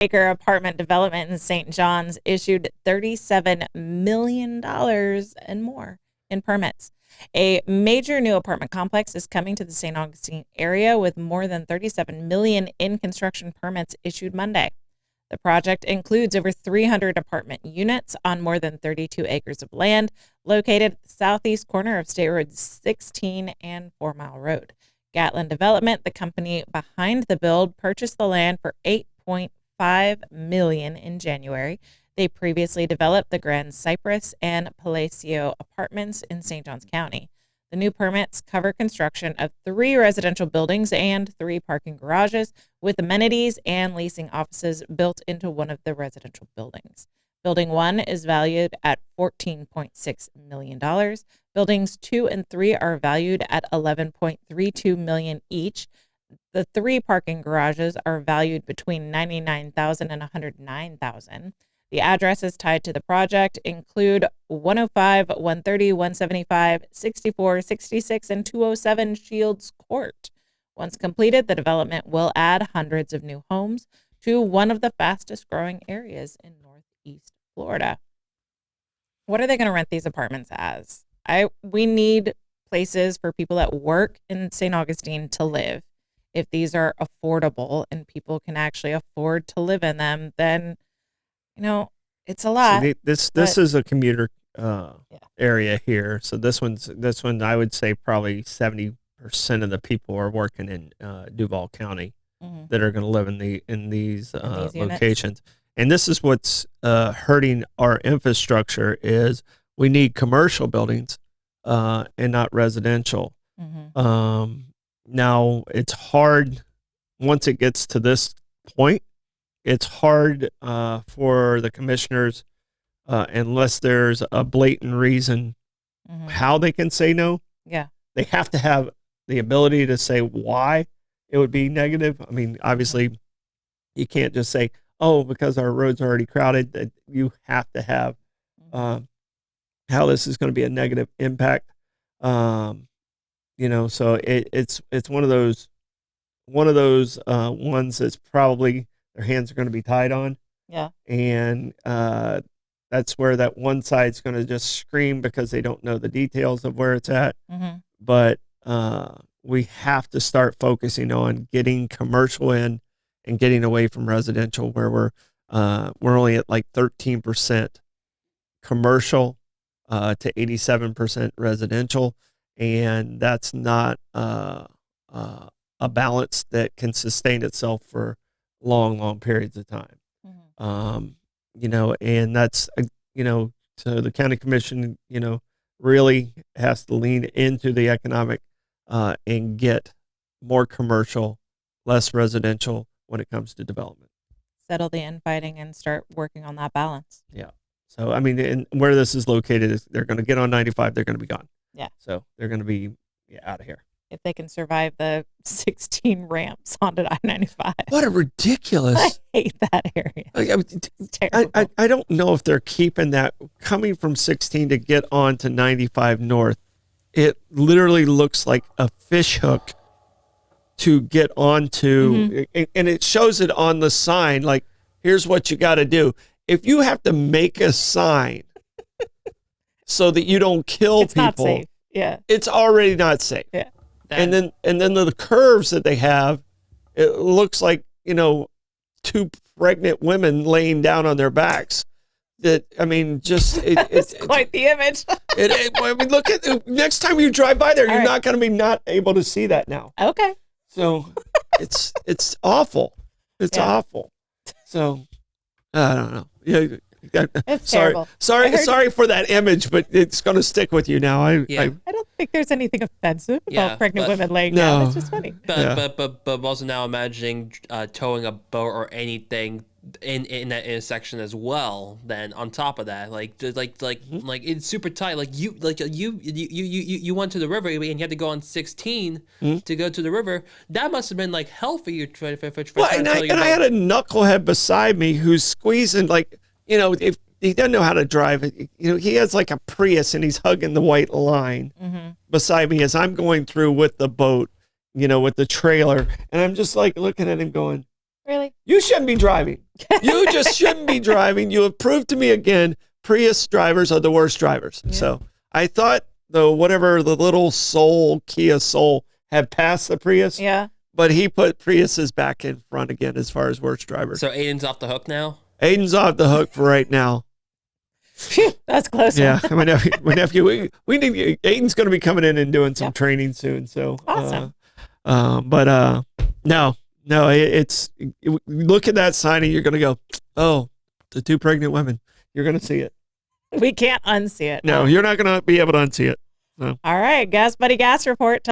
acre apartment development in St. John's issued $37 million and more in permits. A major new apartment complex is coming to the St. Augustine area with more than $37 million in construction permits issued Monday. The project includes over 300 apartment units on more than 32 acres of land located at the southeast corner of State Road 16 and 4 Mile Road. Gatlin Development, the company behind the build, purchased the land for $8.5 million in January. They previously developed the Grand Cypress and Palacio apartments in St. Johns County. The new permits cover construction of 3 residential buildings and 3 parking garages with amenities and leasing offices built into one of the residential buildings. Building 1 is valued at $14.6 million. Buildings 2 and 3 are valued at $11.32 million each. The 3 parking garages are valued between $99,000 and $109,000. The addresses tied to the project include 105, 130, 175, 64, 66, and 207 Shields Court. Once completed, the development will add hundreds of new homes to one of the fastest growing areas in Northeast Florida. What are they going to rent these apartments as? We need places for people that work in St. Augustine to live. If these are affordable and people can actually afford to live in them, then it's a lot. So this is a commuter area here. So this one I would say probably 70% of the people are working in Duval County that are going to live in these locations. And this is what's hurting our infrastructure is we need commercial buildings and not residential. Now it's hard once it gets to this point. It's hard for the commissioners, unless there's a blatant reason how they can say no. Yeah. They have to have the ability to say why it would be negative. I mean, obviously, you can't just say, oh, because our roads are already crowded. That you have to have how this is going to be a negative impact. So it's one of those ones that's probably their hands are going to be tied on. Yeah. And that's where that one side's going to just scream because they don't know the details of where it's at. But we have to start focusing on getting commercial in and getting away from residential, where we're only at like 13% commercial to 87% residential. And that's not a balance that can sustain itself for long periods of time. And that's, so the county commission, really has to lean into the economic and get more commercial, less residential when it comes to development. Settle the infighting and start working on that balance. Yeah. So, I mean, and where this is located is they're going to get on 95. They're going to be gone. Yeah. So they're going to be out of here. If they can survive the 16 ramps onto I-95. What a ridiculous. I hate that area. It's terrible. I don't know if they're keeping that coming from 16 to get on to 95 North. It literally looks like a fish hook to get onto, and it shows it on the sign. Like, here's what you got to do. If you have to make a sign so that you don't kill it's people, not safe. Yeah, it's already not safe. Yeah. And then the curves that they have, it looks like, 2 pregnant women laying down on their backs. That, I mean, just it's quite the image. I mean, look at next time you drive by there, you're not going to be not able to see that now. Okay. So it's awful. It's awful. So I don't know. Yeah. It's terrible. Sorry for that image, but it's going to stick with you now. I don't think there's anything offensive about pregnant women laying down. It's just funny. But I'm also now imagining towing a boat or anything in that intersection as well. Then on top of that, like it's super tight. Like you went to the river and you had to go on 16 to go to the river. That must have been like hell for you. I had a knucklehead beside me who's squeezing like. If he doesn't know how to drive, he has like a Prius and he's hugging the white line beside me as I'm going through with the boat, with the trailer. And I'm just like looking at him going, really? You shouldn't be driving. You just shouldn't be driving. You have proved to me again, Prius drivers are the worst drivers. Yeah. So I thought the little Kia Soul had passed the Prius. Yeah. But he put Priuses back in front again as far as worst drivers. So Aiden's off the hook now? Aiden's off the hook for right now. Phew, that's close. Yeah, my nephew. We need Aiden's going to be coming in and doing some training soon. So awesome. No, it's look at that sign and you're going to go, oh, the 2 pregnant women. You're going to see it. We can't unsee it. No, you're not going to be able to unsee it. No. All right, Gas Buddy Gas Report.